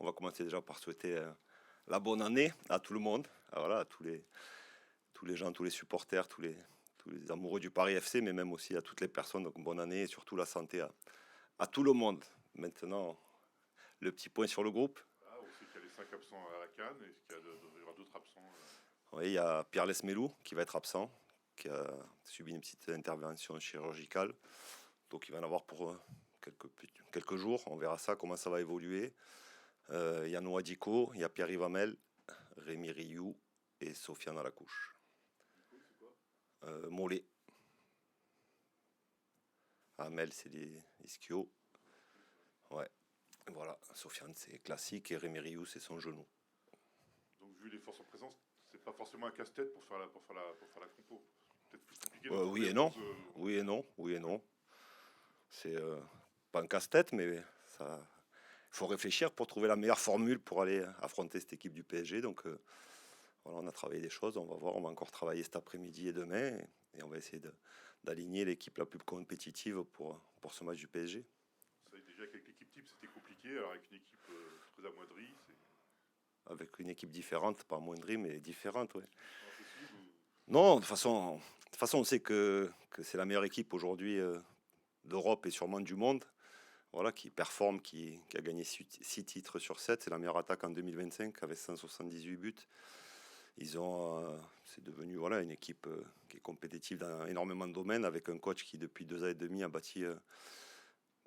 On va commencer déjà par souhaiter la bonne année à tout le monde, voilà, à tous les gens, tous les supporters, tous les amoureux du Paris FC, mais même aussi à toutes les personnes. Donc bonne année et surtout la santé à tout le monde. Maintenant, le petit point sur le groupe. Ah, on sait qu'il y a les 5 absents à la CAN. Est-ce qu'il y aura d'autres absents Oui, il y a Pierre Lesmelou qui va être absent, qui a subi une petite intervention chirurgicale. Donc il va en avoir pour quelques jours. On verra ça, comment ça va évoluer. Il y a Noah Diko, il y a Pierre-Yves Hamel, Rémi Rioux et Sofiane Alacouche. Nico, c'est quoi? Mollet. Hamel, c'est les ischios. Ouais. Voilà, Sofiane, c'est classique et Rémi Rioux, c'est son genou. Donc, vu les forces en présence, c'est pas forcément un casse-tête pour faire la compo. Peut-être plus compliqué de trouver Oui et non. 11. Oui et non. Oui et non. C'est pas un casse-tête, mais ça. Il faut réfléchir pour trouver la meilleure formule pour aller affronter cette équipe du PSG. Donc voilà, on a travaillé des choses, on va voir, on va encore travailler cet après-midi et demain, et on va essayer d'aligner l'équipe la plus compétitive pour ce match du PSG. Vous savez déjà qu'avec l'équipe type, c'était compliqué. Alors, avec une équipe très amoindrie, c'est Avec une équipe différente, pas amoindrie, mais différente, ouais. impossible. Non, de toute façon, on sait que c'est la meilleure équipe aujourd'hui d'Europe et sûrement du monde. Voilà, qui performe, qui a gagné 6 titres sur 7. C'est la meilleure attaque en 2025 avec 178 buts. C'est devenu voilà, une équipe qui est compétitive dans énormément de domaines avec un coach qui depuis 2 ans et demi a bâti,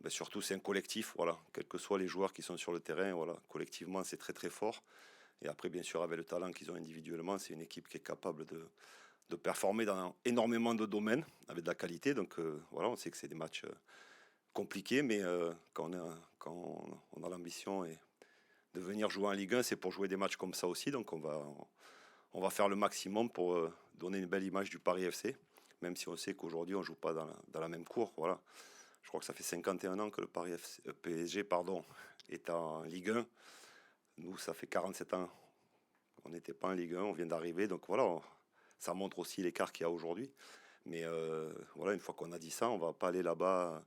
surtout c'est un collectif, voilà, quels que soient les joueurs qui sont sur le terrain, voilà, collectivement c'est très très fort. Et après bien sûr avec le talent qu'ils ont individuellement, c'est une équipe qui est capable de performer dans énormément de domaines avec de la qualité. Donc voilà, on sait que c'est des matchs compliqués, mais quand on a l'ambition de venir jouer en Ligue 1, c'est pour jouer des matchs comme ça aussi. Donc on va faire le maximum pour donner une belle image du Paris FC, même si on sait qu'aujourd'hui on ne joue pas dans la même cour. Voilà. Je crois que ça fait 51 ans que le Paris FC, PSG est en Ligue 1. Nous, ça fait 47 ans qu'on n'était pas en Ligue 1, on vient d'arriver. Donc voilà, ça montre aussi l'écart qu'il y a aujourd'hui. Mais voilà, une fois qu'on a dit ça, on ne va pas aller là-bas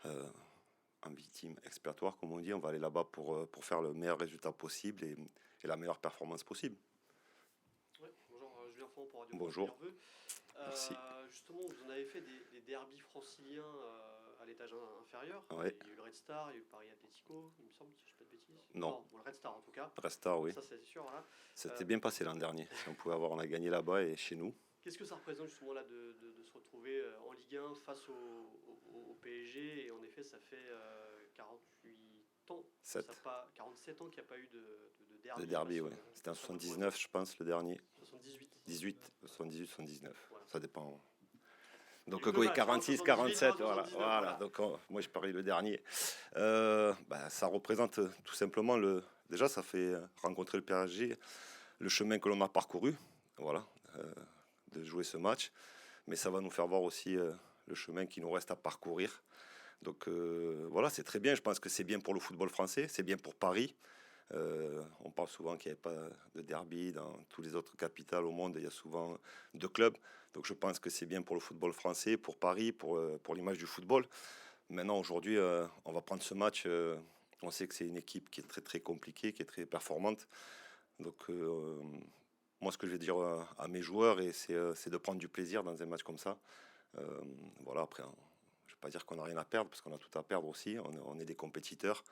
en victime expiatoire, comme on dit. On va aller là-bas pour faire le meilleur résultat possible et la meilleure performance possible. Ouais, bonjour, Julien Font pour Radio France Bonjour, Nerveux. merci. Justement, vous en avez fait des derbys franciliens à l'étage inférieur. Ouais. Il y a eu le Red Star, il y a eu le Paris Atlético, il me semble, si je ne dis pas de bêtises. Non. Bon, le Red Star en tout cas. Resta, oui. Ça, c'est sûr. Voilà. C'était bien passé l'an dernier. Si on pouvait avoir, on a gagné là-bas et chez nous. Qu'est-ce que ça représente justement là de se retrouver en Ligue 1 face au PSG? Et en effet, ça fait 48 ans, 7 47 ans qu'il n'y a pas eu de derby. de derby, face ouais. C'était en 79, je pense, le dernier. 78. 18, 78, 79. Voilà. Ça dépend. Donc, Il y a eu deux oui, matchs, 46, 78, 47, voilà. 79, Voilà. voilà. Donc, moi, je parlais le dernier. Ça représente tout simplement Déjà, ça fait rencontrer le PSG, le chemin que l'on a parcouru, voilà, de jouer ce match. Mais ça va nous faire voir aussi le chemin qui nous reste à parcourir. Donc, voilà, c'est très bien. Je pense que c'est bien pour le football français, c'est bien pour Paris. On parle souvent qu'il n'y avait pas de derby dans tous les autres capitales au monde. Il y a souvent 2 clubs. Donc je pense que c'est bien pour le football français, pour Paris, pour l'image du football. Maintenant, aujourd'hui, on va prendre ce match. On sait que c'est une équipe qui est très très compliquée, qui est très performante. Donc moi, ce que je vais dire à mes joueurs, c'est de prendre du plaisir dans un match comme ça. Voilà, après, je ne vais pas dire qu'on n'a rien à perdre, parce qu'on a tout à perdre aussi. On est des compétiteurs.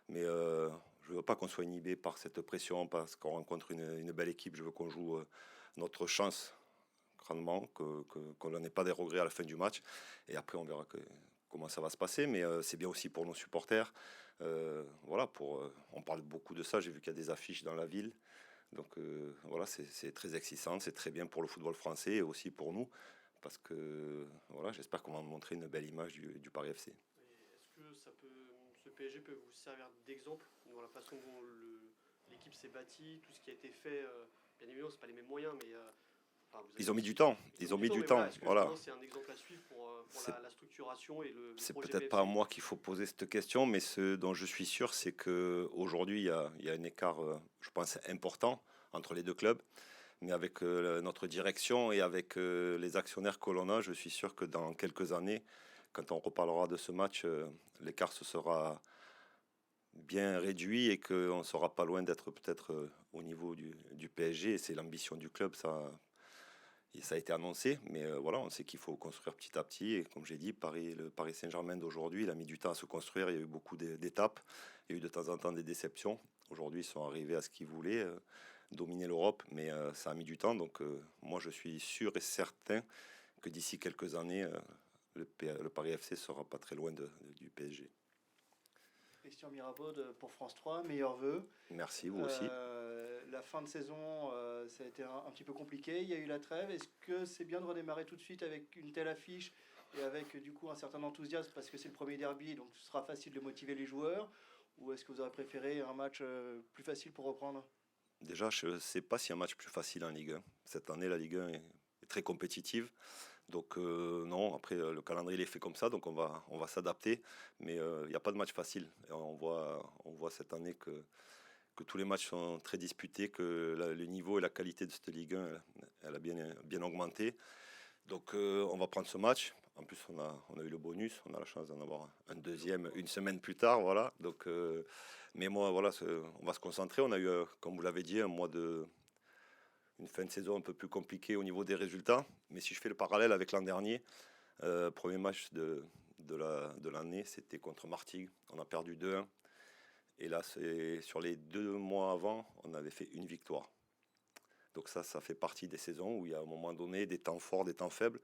Mais je ne veux pas qu'on soit inhibé par cette pression, parce qu'on rencontre une belle équipe. Je veux qu'on joue notre chance grandement, qu'on n'en ait pas des regrets à la fin du match. Et après, on verra comment ça va se passer. Mais c'est bien aussi pour nos supporters. Voilà, on parle beaucoup de ça. J'ai vu qu'il y a des affiches dans la ville. Donc voilà, c'est très excitant. C'est très bien pour le football français et aussi pour nous. Parce que voilà, j'espère qu'on va montrer une belle image du Paris FC. Et est-ce que ce PSG peut vous servir d'exemple dans la façon dont l'équipe s'est bâtie, tout ce qui a été fait? Bien évidemment, c'est pas les mêmes moyens, mais Ils ont mis du temps. Ils ont mis du mais temps. voilà, est-ce que Voilà. justement c'est un exemple à suivre pour C'est la structuration et le C'est projet peut-être pas à PFC? moi qu'il faut poser cette question, mais ce dont je suis sûr, c'est qu'aujourd'hui, il y a un écart, je pense, important entre les 2 clubs. Mais avec notre direction et avec les actionnaires que l'on a, je suis sûr que dans quelques années, quand on reparlera de ce match, l'écart se sera bien réduit et qu'on ne sera pas loin d'être peut-être au niveau du PSG. Et c'est l'ambition du club, ça a été annoncé. Mais voilà, on sait qu'il faut construire petit à petit. Et comme j'ai dit, le Paris Saint-Germain d'aujourd'hui, il a mis du temps à se construire. Il y a eu beaucoup d'étapes. Il y a eu de temps en temps des déceptions. Aujourd'hui, ils sont arrivés à ce qu'ils voulaient, dominer l'Europe. Mais ça a mis du temps. Donc moi, je suis sûr et certain que d'ici quelques années, le Paris FC sera pas très loin du PSG. Christian Mirabeau pour France 3, meilleurs vœux. Merci, vous aussi. La fin de saison, ça a été un petit peu compliqué. Il y a eu la trêve. Est-ce que c'est bien de redémarrer tout de suite avec une telle affiche et avec du coup un certain enthousiasme parce que c'est le premier derby, donc ce sera facile de motiver les joueurs? Ou est-ce que vous aurez préféré un match plus facile pour reprendre? Déjà, je ne sais pas s'il y a un match plus facile en Ligue 1. Cette année, la Ligue 1 est très compétitive. Donc non, après le calendrier il est fait comme ça, donc on va s'adapter. Mais il n'y a pas de match facile. Et on voit cette année que tous les matchs sont très disputés, que le niveau et la qualité de cette Ligue 1, elle a bien augmenté. Donc on va prendre ce match. En plus, on a eu le bonus, on a la chance d'en avoir un deuxième une semaine plus tard. Voilà. Donc, mais moi, voilà, on va se concentrer. On a eu, comme vous l'avez dit, une fin de saison un peu plus compliquée au niveau des résultats. Mais si je fais le parallèle avec l'an dernier, premier match de l'année, c'était contre Martigues. On a perdu 2-1. Et là, sur les 2 mois avant, on avait fait une victoire. Donc ça fait partie des saisons où il y a à un moment donné des temps forts, des temps faibles.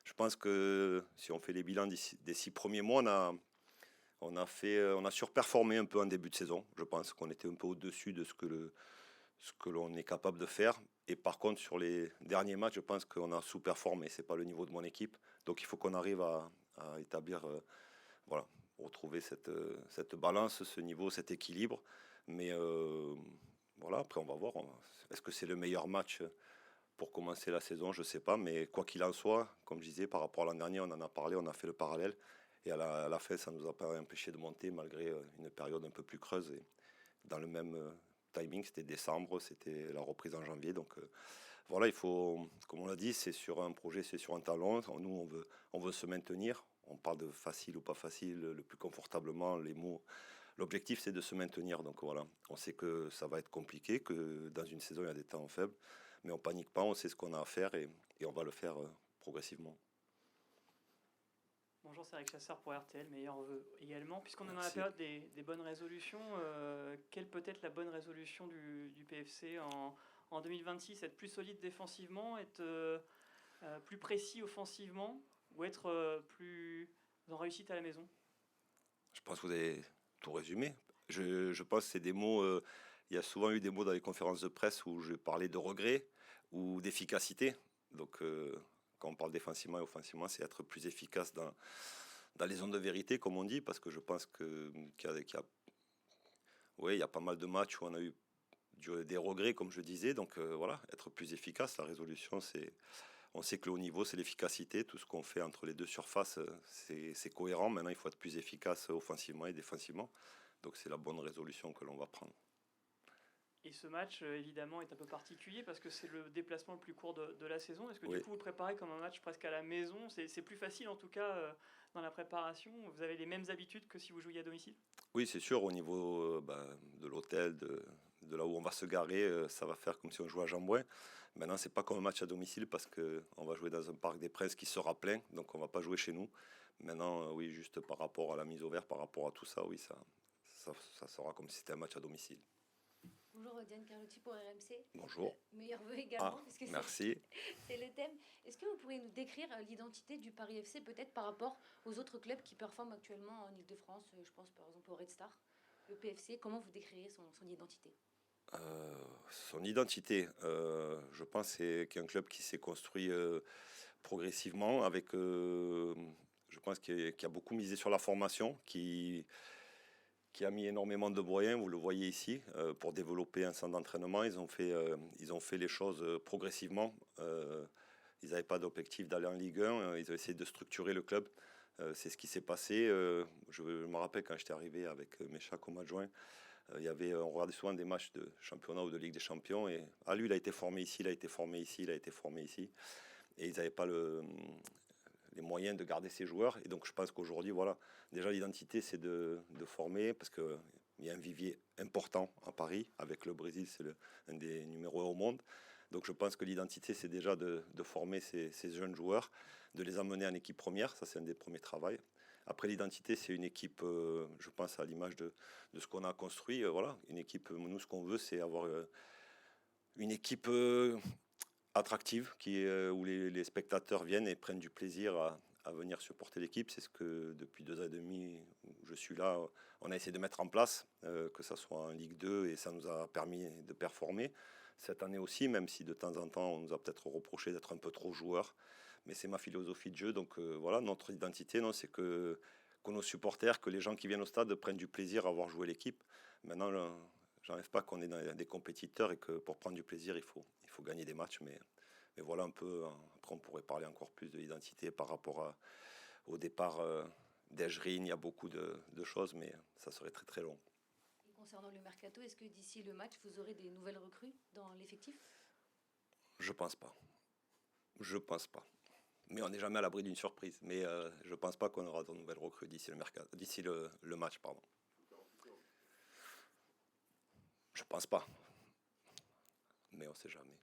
Je pense que si on fait les bilans des 6 premiers mois, on a surperformé un peu en début de saison. Je pense qu'on était un peu au-dessus de ce que l'on est capable de faire. Et par contre, sur les derniers matchs, je pense qu'on a sous-performé. Ce n'est pas le niveau de mon équipe. Donc il faut qu'on arrive à établir, voilà, retrouver cette balance, ce niveau, cet équilibre. Mais voilà, après on va voir. Est-ce que c'est le meilleur match pour commencer la saison? Je ne sais pas. Mais quoi qu'il en soit, comme je disais, par rapport à l'an dernier, on en a parlé, on a fait le parallèle. Et à la fin, ça ne nous a pas empêché de monter malgré une période un peu plus creuse. Et dans le même timing, c'était décembre, c'était la reprise en janvier. Donc voilà, il faut, comme on l'a dit, c'est sur un projet, c'est sur un talent. Nous, on veut se maintenir. On parle de facile ou pas facile, le plus confortablement, les mots. L'objectif, c'est de se maintenir. Donc voilà, on sait que ça va être compliqué, que dans une saison, il y a des temps faibles. Mais on panique pas, on sait ce qu'on a à faire et on va le faire progressivement. Bonjour, c'est Eric Chasseur pour RTL, meilleurs vœux également. Puisqu'on est dans la Merci. période des bonnes résolutions, quelle peut être la bonne résolution du PFC en 2026? Être plus solide défensivement, être plus précis offensivement ou être plus en réussite à la maison? Je pense que vous avez tout résumé. Je pense que c'est des mots. Il y a souvent eu des mots dans les conférences de presse où je parlais de regret ou d'efficacité. Donc, quand on parle défensivement et offensivement, c'est être plus efficace dans les zones de vérité, comme on dit, parce que je pense ouais, il y a pas mal de matchs où on a eu des regrets, comme je disais. Donc, voilà, être plus efficace. La résolution, on sait que le haut niveau, c'est l'efficacité. Tout ce qu'on fait entre les deux surfaces, c'est cohérent. Maintenant, il faut être plus efficace offensivement et défensivement. Donc, c'est la bonne résolution que l'on va prendre. Et ce match, évidemment, est un peu particulier parce que c'est le déplacement le plus court de la saison. Est-ce que Oui. du coup, vous le préparez comme un match presque à la maison? C'est plus facile, en tout cas, dans la préparation. Vous avez les mêmes habitudes que si vous jouiez à domicile? Oui, c'est sûr, au niveau de l'hôtel, de là où on va se garer, ça va faire comme si on jouait à Jambouin. Maintenant, c'est pas comme un match à domicile parce qu'on va jouer dans un parc des Princes qui sera plein, donc on va pas jouer chez nous. Maintenant, oui, juste par rapport à la mise au vert, par rapport à tout ça, oui, ça sera comme si c'était un match à domicile. Bonjour Diane Carlotti pour RMC. Bonjour. Meilleurs vœux également, Ah, puisque merci. c'est le thème. Est-ce que vous pourriez nous décrire l'identité du Paris FC, peut-être par rapport aux autres clubs qui performent actuellement en Ile-de-France? Je pense par exemple au Red Star. Le PFC, comment vous décririez son identité? Son identité, je pense qu'il y a un club qui s'est construit progressivement avec, je pense qu'il a beaucoup misé sur la formation, qui a mis énormément de moyens, vous le voyez ici, pour développer un centre d'entraînement. Ils ont fait les choses progressivement. Ils n'avaient pas d'objectif d'aller en Ligue 1, ils ont essayé de structurer le club. C'est ce qui s'est passé. Je me rappelle quand j'étais arrivé avec Mécha comme adjoint, on regardait souvent des matchs de championnat ou de Ligue des Champions. Et lui, il a été formé ici, il a été formé ici, il a été formé ici. Et ils n'avaient pas les moyens de garder ces joueurs. Et donc, je pense qu'aujourd'hui, voilà, déjà l'identité, c'est de former, parce que il y a un vivier important à Paris. Avec le Brésil, c'est un des numéros 1 au monde. Donc je pense que l'identité, c'est déjà de former ces jeunes joueurs, de les emmener en équipe première. Ça, c'est un des premiers travaux. Après, l'identité, c'est une équipe, je pense à l'image de ce qu'on a construit. Voilà, une équipe, nous, ce qu'on veut, c'est avoir une équipe attractive où les spectateurs viennent et prennent du plaisir à venir supporter l'équipe. C'est ce que depuis 2 ans et demi où je suis là, on a essayé de mettre en place, que ça soit en Ligue 2, et ça nous a permis de performer. Cette année aussi, même si de temps en temps on nous a peut-être reproché d'être un peu trop joueurs, mais c'est ma philosophie de jeu. Donc voilà, notre identité, non, c'est que nos supporters, que les gens qui viennent au stade prennent du plaisir à voir jouer l'équipe. Maintenant, j'enlève pas qu'on est dans des compétiteurs et que pour prendre du plaisir, il faut gagner des matchs. Mais voilà un peu. Après, on pourrait parler encore plus de l'identité par rapport au départ d'Ejrin. Il y a beaucoup de choses, mais ça serait très très long. Et concernant le mercato, est-ce que d'ici le match, vous aurez des nouvelles recrues dans l'effectif? Je pense pas. Je pense pas. Mais on n'est jamais à l'abri d'une surprise. Mais je pense pas qu'on aura de nouvelles recrues d'ici le match, pardon. Je pense pas. Mais on sait jamais.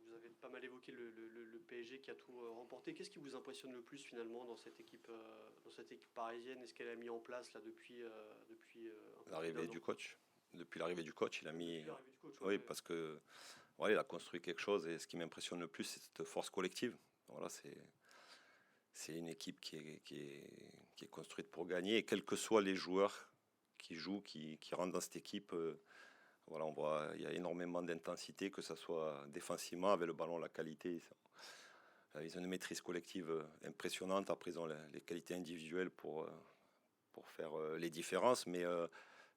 Vous avez pas mal évoqué le PSG qui a tout remporté. Qu'est-ce qui vous impressionne le plus finalement dans cette équipe parisienne? Est-ce qu'elle a mis en place là depuis un peu L'arrivée plus d'un du an? coach. Depuis l'arrivée du coach, il a mis. Depuis l'arrivée du coach, Oui, ouais. parce que voilà, il a construit quelque chose, et ce qui m'impressionne le plus, c'est cette force collective. Voilà, c'est une équipe qui est construite pour gagner, et quels que soient les joueurs qui jouent, qui rentrent dans cette équipe, voilà, on voit il y a énormément d'intensité, que ce soit défensivement avec le ballon, la qualité. Ils ont une maîtrise collective impressionnante. Après, ils ont les qualités individuelles pour faire les différences, mais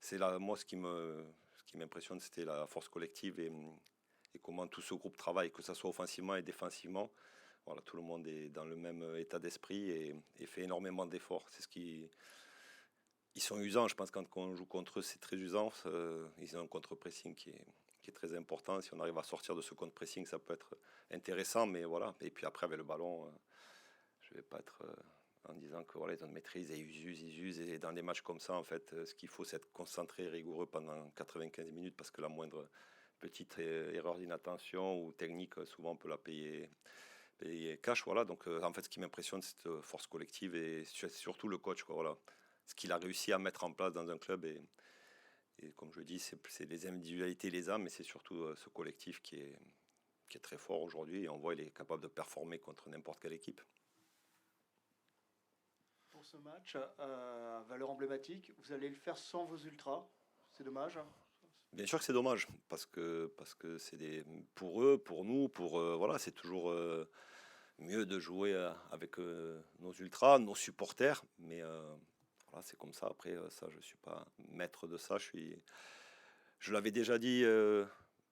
c'est là, moi, ce qui m'impressionne, c'était la force collective, et comment tout ce groupe travaille, que ce soit offensivement et défensivement. Voilà, tout le monde est dans le même état d'esprit, et fait énormément d'efforts. C'est ce qui. Ils sont usants, je pense, quand on joue contre eux, c'est très usant. Ils ont un contre-pressing qui est très important. Si on arrive à sortir de ce contre-pressing, ça peut être intéressant, mais voilà. Et puis après, avec le ballon, je ne vais pas être en disant que voilà, ils ont une maîtrise et ils usent. Et dans des matchs comme ça, en fait, ce qu'il faut, c'est être concentré, rigoureux pendant 95 minutes, parce que la moindre petite erreur d'inattention ou technique, souvent on peut la payer cash. Voilà. Donc en fait, ce qui m'impressionne, c'est cette force collective, et surtout le coach, quoi, voilà. Ce qu'il a réussi à mettre en place dans un club, et comme je dis, c'est les individualités, les âmes, mais c'est surtout ce collectif qui est très fort aujourd'hui, et on voit qu'il est capable de performer contre n'importe quelle équipe. Pour ce match, valeur emblématique, vous allez le faire sans vos ultras. C'est dommage. Bien sûr que c'est dommage, parce que c'est pour eux, pour nous, voilà, c'est toujours mieux de jouer avec nos ultras, nos supporters, mais voilà, c'est comme ça. Après, ça, je suis pas maître de ça. Je l'avais déjà dit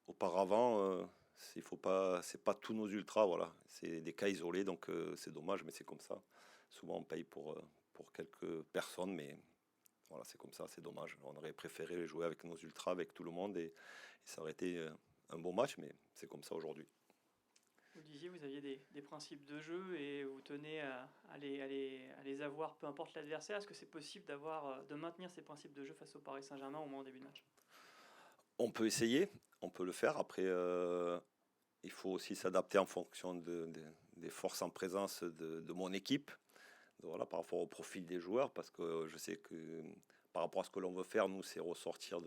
auparavant. C'est pas tous nos ultras, voilà. C'est des cas isolés, donc c'est dommage, mais c'est comme ça. Souvent, on paye pour quelques personnes, mais voilà, c'est comme ça, c'est dommage. On aurait préféré jouer avec nos ultras, avec tout le monde, et ça aurait été un bon match, mais c'est comme ça aujourd'hui. Vous disiez, vous aviez des principes de jeu et vous tenez à les avoir, peu importe l'adversaire. Est-ce que c'est possible de maintenir ces principes de jeu face au Paris Saint-Germain au moins au début de match? On peut essayer, on peut le faire. Après, il faut aussi s'adapter en fonction des forces en présence de mon équipe. Donc voilà, par rapport au profil des joueurs, parce que je sais que par rapport à ce que l'on veut faire, nous, c'est ressortir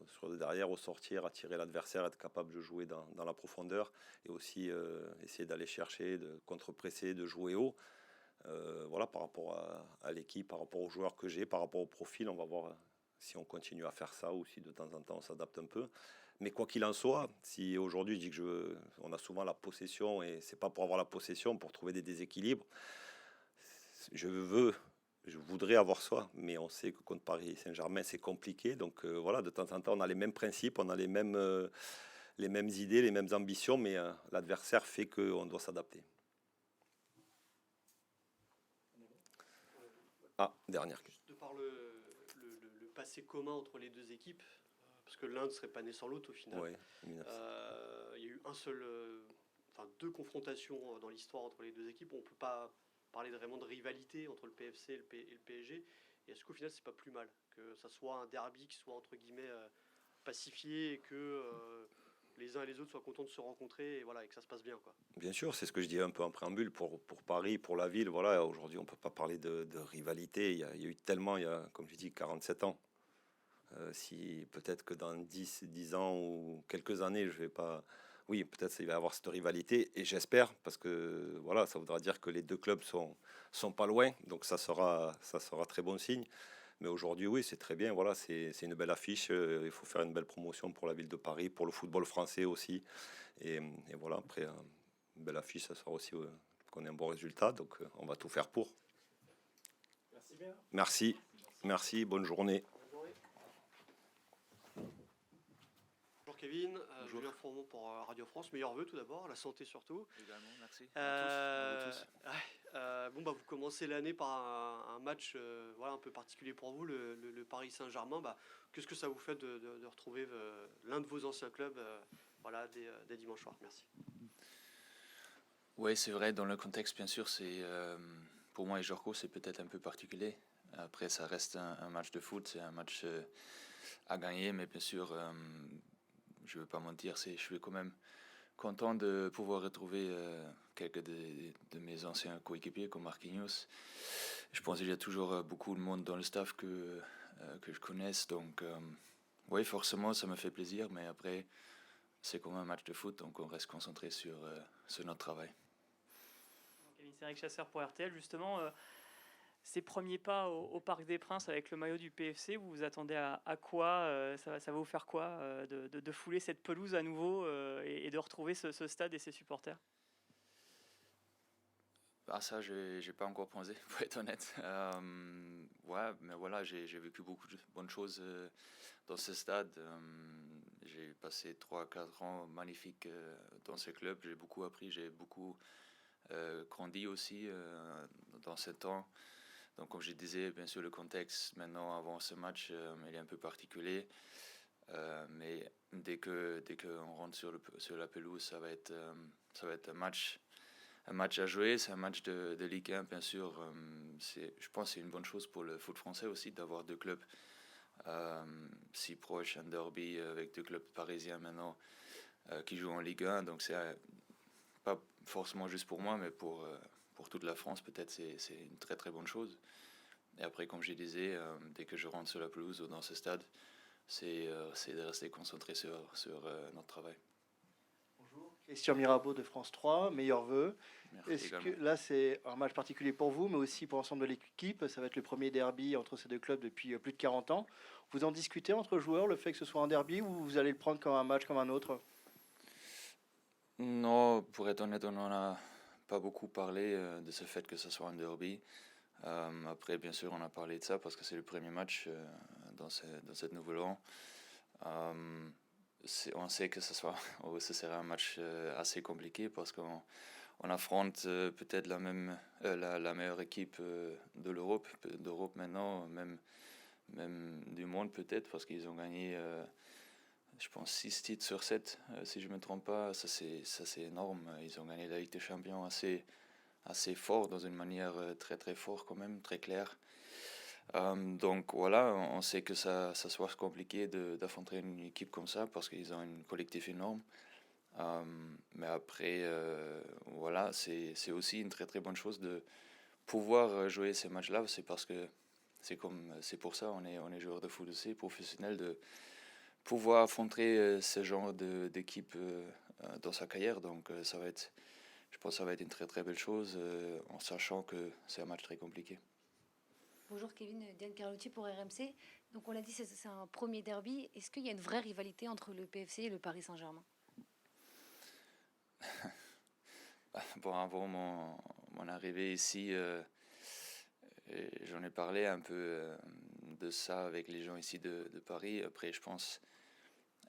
sur de derrière, ressortir, attirer l'adversaire, être capable de jouer dans la profondeur, et aussi essayer d'aller chercher, de contre-presser, de jouer haut. Voilà, par rapport à l'équipe, par rapport aux joueurs que j'ai, par rapport au profil, on va voir si on continue à faire ça, ou si de temps en temps on s'adapte un peu. Mais quoi qu'il en soit, si aujourd'hui je dis que on a souvent la possession, et c'est pas pour avoir la possession, pour trouver des déséquilibres. Je voudrais avoir ça, mais on sait que contre Paris Saint-Germain, c'est compliqué. Donc voilà, de temps en temps, on a les mêmes principes, on a les mêmes idées, les mêmes ambitions, mais l'adversaire fait qu'on doit s'adapter. Dernière question. Juste de par le passé commun entre les deux équipes, parce que l'un ne serait pas né sans l'autre au final. Ouais, Il y a eu deux confrontations dans l'histoire entre les deux équipes. On ne peut pas parlé vraiment de rivalité entre le PFC et le PSG. Et est-ce qu'au final, c'est pas plus mal que ça soit un derby qui soit entre guillemets pacifié et que les uns et les autres soient contents de se rencontrer et, voilà, et que ça se passe bien, quoi. Bien sûr, c'est ce que je disais un peu en préambule pour Paris, pour la ville. Voilà, aujourd'hui, on ne peut pas parler de rivalité. Il y a eu tellement, comme je dis, 47 ans. Si peut-être que dans 10 ans ou quelques années, je vais pas. Oui, peut-être il va y avoir cette rivalité et j'espère parce que voilà, ça voudra dire que les deux clubs sont pas loin, donc ça sera très bon signe. Mais aujourd'hui, oui, c'est très bien. Voilà, c'est une belle affiche. Il faut faire une belle promotion pour la ville de Paris, pour le football français aussi. Et voilà, après, une belle affiche, ça sera aussi qu'on ait un bon résultat. Donc, on va tout faire pour. Merci bien. Merci, merci, bonne journée. Bonjour Kevin, Julien Fourmont pour Radio France. Meilleurs vœux tout d'abord, la santé surtout. Également, merci. Bon, bah, vous commencez l'année par un match voilà, un peu particulier pour vous, le Paris Saint-Germain. Bah, qu'est-ce que ça vous fait de retrouver l'un de vos anciens clubs voilà, dès dimanche soir? Merci. Oui, c'est vrai, dans le contexte, bien sûr, c'est pour moi et Jorko, c'est peut-être un peu particulier. Après, ça reste un match de foot, c'est un match à gagner, mais bien sûr, je ne veux pas mentir, je suis quand même content de pouvoir retrouver quelques de mes anciens coéquipiers comme Marquinhos. Je pense qu'il y a toujours beaucoup de monde dans le staff que je connaisse, donc oui, forcément, ça me fait plaisir, mais après, c'est comme un match de foot, donc on reste concentré sur notre travail. Kevin Céric, Chasseur pour RTL, justement, ces premiers pas au Parc des Princes avec le maillot du PFC, vous vous attendez à quoi ça va vous faire quoi de fouler cette pelouse à nouveau et de retrouver ce stade et ses supporters? Ah, ça, j'ai pas encore pensé, pour être honnête. Ouais, mais voilà, j'ai vécu beaucoup de bonnes choses dans ce stade. J'ai passé 3-4 ans magnifiques dans ce club. J'ai beaucoup appris, j'ai beaucoup grandi aussi dans ce temps. Donc, comme je disais, bien sûr, le contexte maintenant, avant ce match, il est un peu particulier. Mais dès qu'on rentre sur la pelouse, ça va être un match à jouer. C'est un match de Ligue 1, bien sûr. Je pense que c'est une bonne chose pour le foot français aussi d'avoir deux clubs si proches, un derby avec deux clubs parisiens maintenant qui jouent en Ligue 1. Donc, c'est pas forcément juste pour moi, mais pour toute la France, peut-être c'est une très très bonne chose. Et après, comme je disais, dès que je rentre sur la pelouse ou dans ce stade, c'est de rester concentré sur notre travail. Bonjour, Christian Mirabeau de France 3, meilleurs vœux. Merci Est-ce que également. là, c'est un match particulier pour vous, mais aussi pour l'ensemble de l'équipe? Ça va être le premier derby entre ces deux clubs depuis plus de 40 ans. Vous en discutez entre joueurs, le fait que ce soit un derby, ou vous allez le prendre comme un match comme un autre? Non, pour être honnête, on n'en a pas beaucoup parlé de ce fait que ce soit un derby. Après, bien sûr, on a parlé de ça parce que c'est le premier match dans cette nouvelle an. On sait que ce sera un match assez compliqué parce qu'on affronte peut-être la meilleure équipe d'Europe maintenant, même du monde peut-être, parce qu'ils ont gagné, je pense, 6 titres sur 7, si je ne me trompe pas. Ça, c'est énorme. Ils ont gagné la Ligue des Champions assez fort, dans une manière très très forte quand même, très claire. Donc voilà, on sait que ça soit compliqué d'affronter une équipe comme ça parce qu'ils ont un collectif énorme. Mais après, voilà, c'est aussi une très très bonne chose de pouvoir jouer ces matchs-là. C'est parce que c'est pour ça on est joueur de foot aussi, professionnel, de pouvoir affronter ce genre d'équipe dans sa carrière. Donc je pense que ça va être une très très belle chose en sachant que c'est un match très compliqué. Bonjour Kevin, Diane Carlotti pour RMC. Donc on l'a dit, c'est un premier derby. Est-ce qu'il y a une vraie rivalité entre le PFC et le Paris Saint-Germain? Bon, avant mon arrivée ici, j'en ai parlé un peu de ça avec les gens ici de Paris. Après, je pense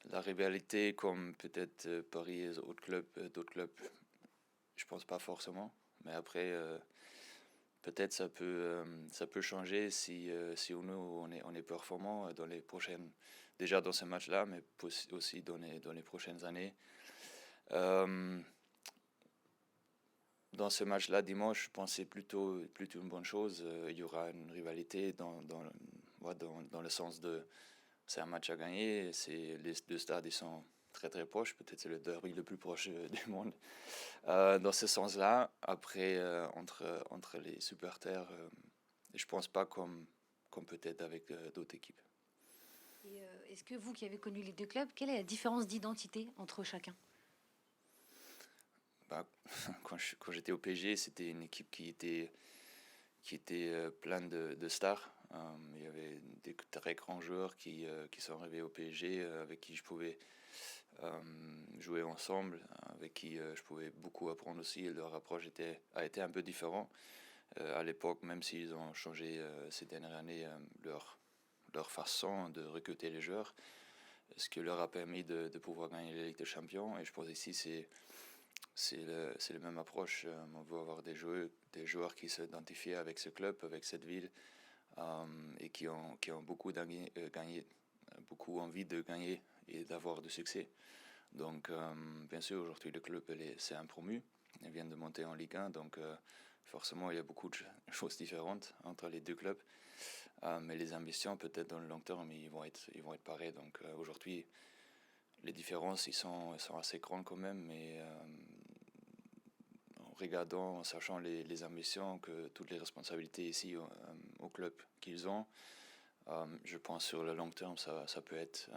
la rivalité, comme peut-être Paris et d'autres clubs, je pense pas forcément. Mais après, peut-être ça peut changer si on est performant déjà dans ce match-là, mais aussi dans les prochaines années. dans ce match-là, dimanche, je pensais plutôt une bonne chose. Il y aura une rivalité dans le sens de c'est un match à gagner. Les deux stades ils sont très très proches. Peut-être c'est le derby le plus proche du monde. Dans ce sens-là, après, entre les supporters, je pense pas comme peut-être avec d'autres équipes. Et, est-ce que vous qui avez connu les deux clubs, quelle est la différence d'identité entre chacun? Bah, quand j'étais au PSG, c'était une équipe qui était pleine de stars. Il y avait des très grands joueurs qui sont arrivés au PSG, avec qui je pouvais jouer ensemble, avec qui je pouvais beaucoup apprendre aussi. Leur approche a été un peu différente à l'époque, même s'ils ont changé ces dernières années leur façon de recruter les joueurs, ce qui leur a permis de pouvoir gagner la Ligue des Champions. Et je pense ici c'est la même approche. On veut avoir des joueurs qui s'identifient avec ce club, avec cette ville, et qui ont beaucoup beaucoup envie de gagner et d'avoir du succès. Donc, bien sûr, aujourd'hui, le club, c'est un promu. Il vient de monter en Ligue 1, donc forcément, il y a beaucoup de choses différentes entre les deux clubs. Mais les ambitions, peut-être dans le long terme, ils vont être pareils. Donc, aujourd'hui, les différences, ils sont assez grandes quand même, mais en regardant, en sachant les ambitions, que toutes les responsabilités ici au club qu'ils ont, je pense sur le long terme, ça peut être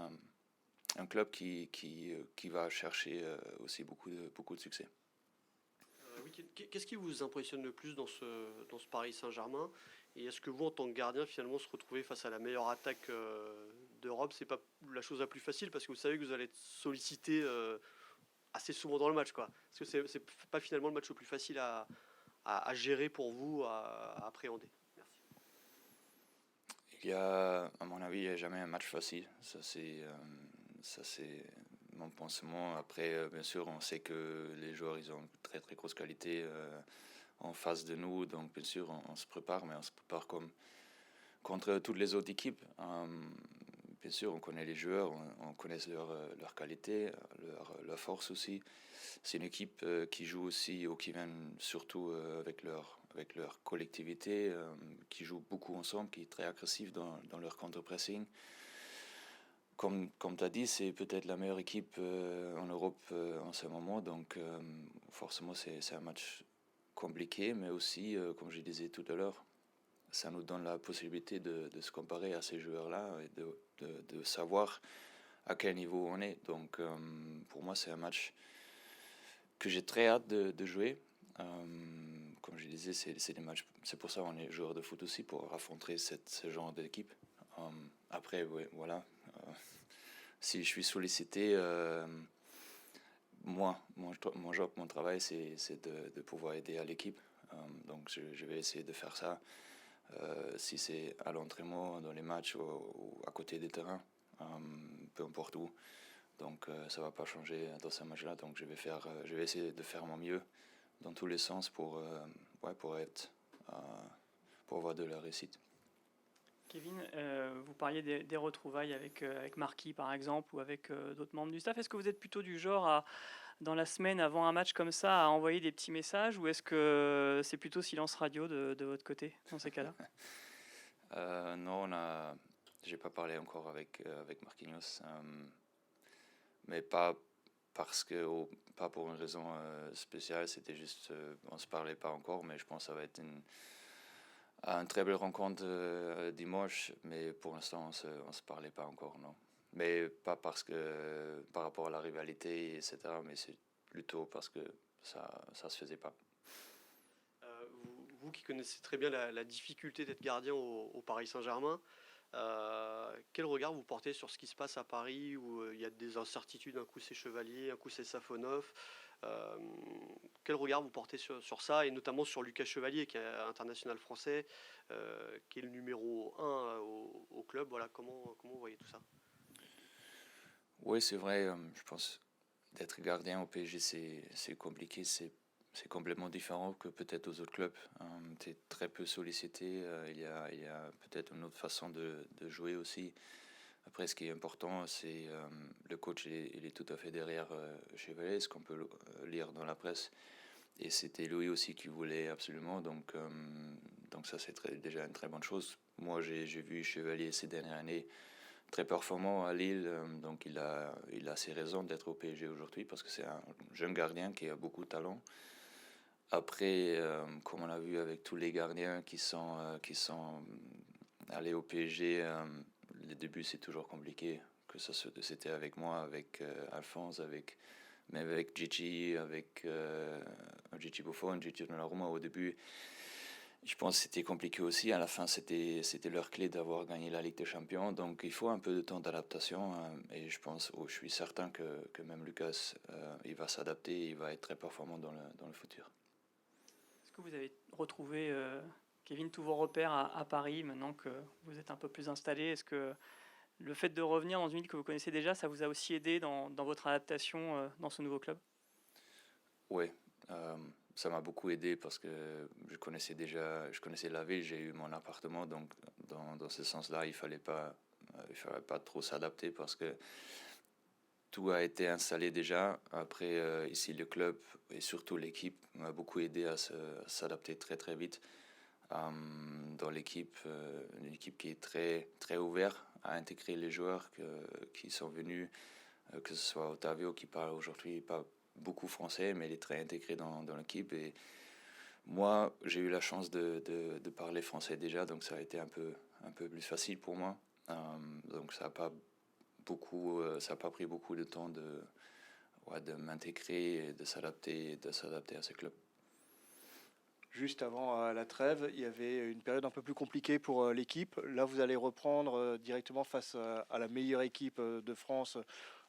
un club qui va chercher aussi beaucoup de succès. Oui, qu'est-ce qui vous impressionne le plus dans ce Paris Saint-Germain? Et est-ce que vous, en tant que gardien, finalement, se retrouver face à la meilleure attaque d'Europe, c'est pas la chose la plus facile parce que vous savez que vous allez être sollicité assez souvent dans le match, quoi. Est-ce que c'est pas finalement le match le plus facile à gérer pour vous, à appréhender? Merci. À mon avis, il n'y a jamais un match facile. Ça, c'est mon pensement. Après, bien sûr, on sait que les joueurs, ils ont une très, très grosse qualité en face de nous. Donc, bien sûr, on se prépare, mais on se prépare comme contre toutes les autres équipes. Bien sûr, on connaît les joueurs, on connaît leur qualité, leur force aussi. C'est une équipe qui joue aussi, ou qui vient surtout avec leur collectivité, qui joue beaucoup ensemble, qui est très agressif dans leur contre-pressing. Comme tu as dit, c'est peut-être la meilleure équipe en Europe en ce moment, donc forcément c'est un match compliqué, mais aussi, comme je disais tout à l'heure, ça nous donne la possibilité de se comparer à ces joueurs-là et de savoir à quel niveau on est. Donc pour moi, c'est un match que j'ai très hâte de jouer. Comme je disais, c'est des matchs, c'est pour ça qu'on est joueur de foot aussi, pour affronter ce genre d'équipe. Après, ouais, voilà. Si je suis sollicité, mon job, mon travail, c'est de pouvoir aider à l'équipe. Donc je vais essayer de faire ça. Si c'est à l'entraînement, dans les matchs ou à côté des terrains, peu importe où. Donc ça va pas changer dans ce match-là. Donc je vais essayer de faire mon mieux dans tous les sens pour avoir de la réussite. Kevin, vous parliez des retrouvailles avec Marquis par exemple ou avec d'autres membres du staff. Est-ce que vous êtes plutôt du genre dans la semaine avant un match comme ça, à envoyer des petits messages, ou est-ce que c'est plutôt silence radio de votre côté dans ces cas-là? Non, j'ai pas parlé encore avec Marquinhos, mais pas pour une raison spéciale. C'était juste, on se parlait pas encore, mais je pense que ça va être une très belle rencontre dimanche, mais pour l'instant on se parlait pas encore, non. Mais pas parce que par rapport à la rivalité, etc. Mais c'est plutôt parce que ça se faisait pas. Vous qui connaissez très bien la difficulté d'être gardien au Paris Saint-Germain, quel regard vous portez sur ce qui se passe à Paris, où il y a des incertitudes, un coup c'est Chevalier, un coup c'est Safonov? Quel regard vous portez sur ça, et notamment sur Lucas Chevalier, qui est international français, qui est le numéro 1 au club? Voilà, comment vous voyez tout ça? Oui, c'est vrai, je pense d'être gardien au PSG, c'est compliqué, c'est complètement différent que peut-être aux autres clubs. Tu es très peu sollicité, il y a peut-être une autre façon de jouer aussi. Après, ce qui est important, c'est le coach, il est tout à fait derrière Chevalier, ce qu'on peut lire dans la presse. Et c'était lui aussi qui voulait absolument. Donc ça, c'est déjà une très bonne chose. Moi, j'ai vu Chevalier ces dernières années très performant à Lille. Donc il a ses raisons d'être au PSG aujourd'hui parce que c'est un jeune gardien qui a beaucoup de talent. Après, comme on a vu avec tous les gardiens qui sont allés au PSG, les débuts c'est toujours compliqué. Que ça c'était avec moi, avec Alphonse, même avec Gigi, avec Gigi Buffon, Gigi Donnarumma au début. Je pense que c'était compliqué aussi. À la fin, c'était leur clé d'avoir gagné la Ligue des Champions. Donc, il faut un peu de temps d'adaptation. Et je suis certain que même Lucas, il va s'adapter. Il va être très performant dans le futur. Est-ce que vous avez retrouvé, Kevin, tous vos repères à Paris maintenant que vous êtes un peu plus installé? Est-ce que le fait de revenir dans une ville que vous connaissez déjà, ça vous a aussi aidé dans votre adaptation dans ce nouveau club? Oui, ça m'a beaucoup aidé parce que je connaissais la ville, j'ai eu mon appartement, donc dans ce sens-là, il fallait pas trop s'adapter parce que tout a été installé déjà. Après, ici, le club et surtout l'équipe m'a beaucoup aidé à s'adapter très très vite. Dans l'équipe, une équipe qui est très très ouverte à intégrer les joueurs qui sont venus, que ce soit Otavio qui parle aujourd'hui pas beaucoup français, mais il est très intégré dans l'équipe. Et moi, j'ai eu la chance de parler français déjà, donc ça a été un peu plus facile pour moi. Donc ça n'a pas pris beaucoup de temps de m'intégrer et de s'adapter à ce club. Juste avant la trêve, il y avait une période un peu plus compliquée pour l'équipe. Là, vous allez reprendre directement face à la meilleure équipe de France,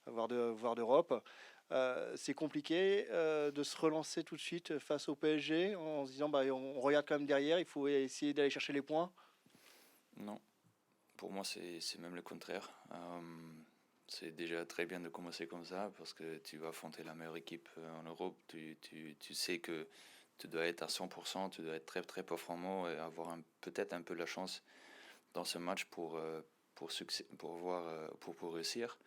voire d'Europe. C'est compliqué de se relancer tout de suite face au PSG en se disant on regarde quand même derrière, il faut essayer d'aller chercher les points. Non, pour moi c'est même le contraire. C'est déjà très bien de commencer comme ça parce que tu vas affronter la meilleure équipe en Europe. Tu sais que tu dois être à 100%, tu dois être très très performant et avoir peut-être un peu la chance dans ce match pour réussir.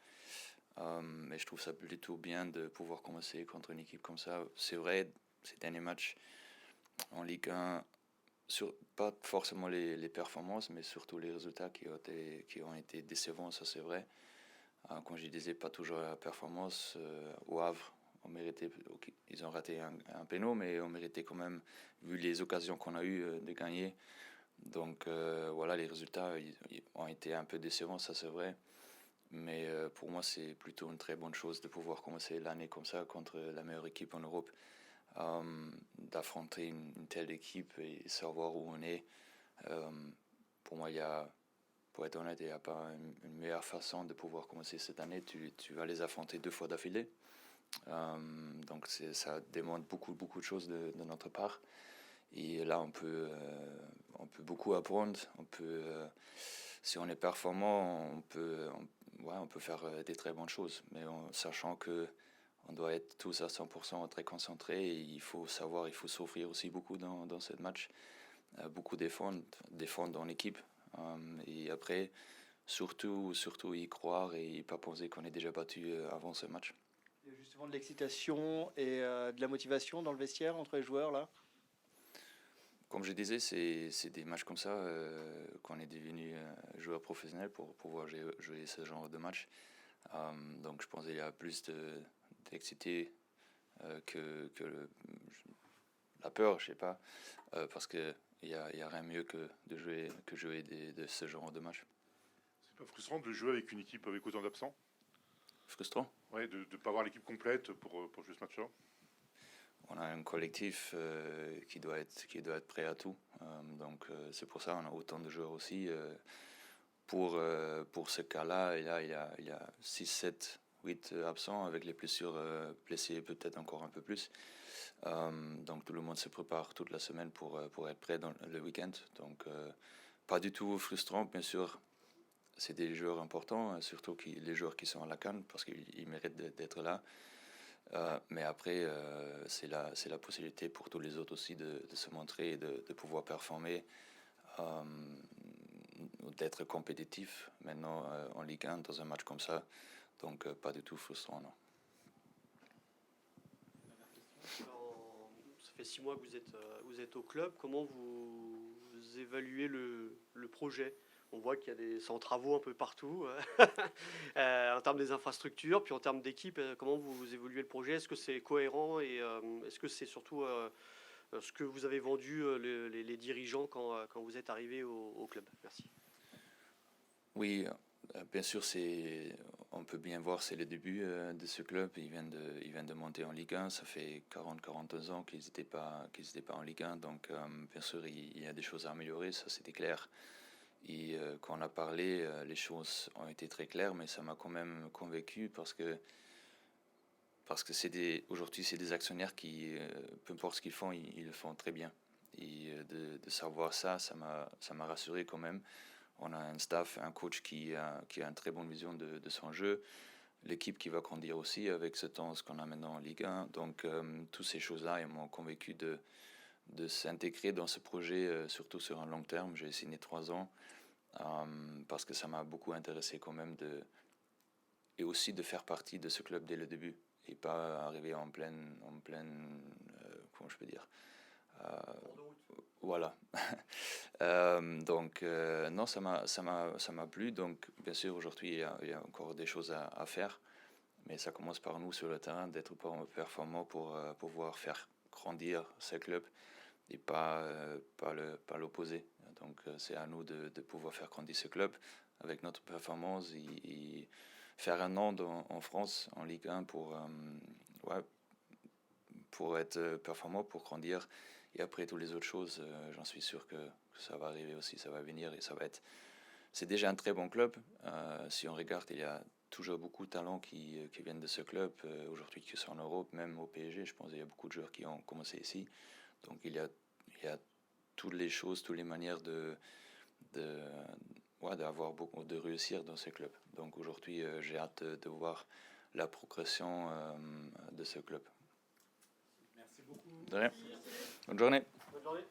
Mais je trouve ça plutôt bien de pouvoir commencer contre une équipe comme ça. C'est vrai, ces derniers matchs en Ligue 1, pas forcément les performances, mais surtout les résultats qui ont été décevants, ça c'est vrai. Comme je disais, pas toujours la performance. Au Havre, ils ont raté un péno, mais on méritait quand même, vu les occasions qu'on a eues, de gagner. Donc voilà, les résultats ils ont été un peu décevants, ça c'est vrai. Mais pour moi, c'est plutôt une très bonne chose de pouvoir commencer l'année comme ça contre la meilleure équipe en Europe, d'affronter une telle équipe et savoir où on est. Pour moi, pour être honnête, il n'y a pas une meilleure façon de pouvoir commencer cette année. Tu vas les affronter 2 fois d'affilée. Donc ça demande beaucoup de choses de notre part. Et là, on peut beaucoup apprendre. Si on est performant, on peut faire des très bonnes choses. Mais sachant que on doit être tous à 100% très concentrés. Et il faut s'offrir aussi beaucoup dans ce match. Beaucoup défendre en équipe. Et après, surtout y croire et pas penser qu'on est déjà battu avant ce match. Il y a justement de l'excitation et de la motivation dans le vestiaire entre les joueurs là. Comme je disais, c'est des matchs comme ça qu'on est devenu joueur professionnel pour pouvoir jouer ce genre de match. Donc je pense qu'il y a plus d'excité que la peur, je sais pas, parce que il y a rien mieux que jouer de ce genre de match. C'est pas frustrant de jouer avec une équipe avec autant d'absents? Frustrant. Ouais, de ne pas avoir l'équipe complète pour jouer ce match-là. On a un collectif qui doit être prêt à tout. Donc c'est pour ça qu'on a autant de joueurs aussi. Pour ce cas-là, il y a 6, 7, 8 absents, avec les blessures blessés peut-être encore un peu plus. Donc tout le monde se prépare toute la semaine pour être prêt dans le week-end. Donc pas du tout frustrant, bien sûr. C'est des joueurs importants, surtout les joueurs qui sont à la CAN, parce qu'ils méritent d'être là. Mais après, c'est la possibilité pour tous les autres aussi de se montrer et de pouvoir performer, d'être compétitif maintenant en Ligue 1 dans un match comme ça. Donc pas du tout frustrant, non. Ça fait 6 mois que vous êtes au club. Comment vous évaluez le projet? On voit qu'il y a c'est en travaux un peu partout, en termes des infrastructures, puis en termes d'équipe. Comment vous évaluez le projet? Est-ce que c'est cohérent et est-ce que c'est surtout ce que vous avez vendu les dirigeants quand vous êtes arrivé au club? Merci. Oui, bien sûr, on peut bien voir, c'est le début de ce club. Ils viennent de monter en Ligue 1. Ça fait 40-42 ans qu'ils n'étaient pas en Ligue 1. Donc, bien sûr, il y a des choses à améliorer, ça c'était clair. Et quand on a parlé, les choses ont été très claires, mais ça m'a quand même convaincu parce que aujourd'hui, c'est des actionnaires qui, peu importe ce qu'ils font, ils le font très bien. Et de savoir ça m'a rassuré quand même. On a un staff, un coach qui a une très bonne vision de son jeu. L'équipe qui va grandir aussi avec ce qu'on a maintenant en Ligue 1. Donc, toutes ces choses-là, ils m'ont convaincu de s'intégrer dans ce projet, surtout sur un long terme. J'ai signé 3 ans parce que ça m'a beaucoup intéressé quand même et aussi de faire partie de ce club dès le début et pas arriver en pleine comment je peux dire, voilà. Donc non, ça m'a plu. Donc bien sûr aujourd'hui il y a encore des choses à faire, mais ça commence par nous sur le terrain d'être performants pour pouvoir faire grandir ce club et pas l'opposé. Donc c'est à nous de pouvoir faire grandir ce club avec notre performance et faire un an en France en Ligue 1 pour être performant, pour grandir. Et après, toutes les autres choses, j'en suis sûr que ça va arriver aussi, ça va venir et ça va être... C'est déjà un très bon club. Si on regarde, il y a toujours beaucoup de talents qui viennent de ce club. Aujourd'hui, qui sont en Europe, même au PSG, je pense qu'il y a beaucoup de joueurs qui ont commencé ici. Donc il y a toutes les choses, toutes les manières d'avoir beaucoup, de réussir dans ce club. Donc aujourd'hui, j'ai hâte de voir la progression de ce club. Merci beaucoup. De rien. Bonne journée. Bonne journée.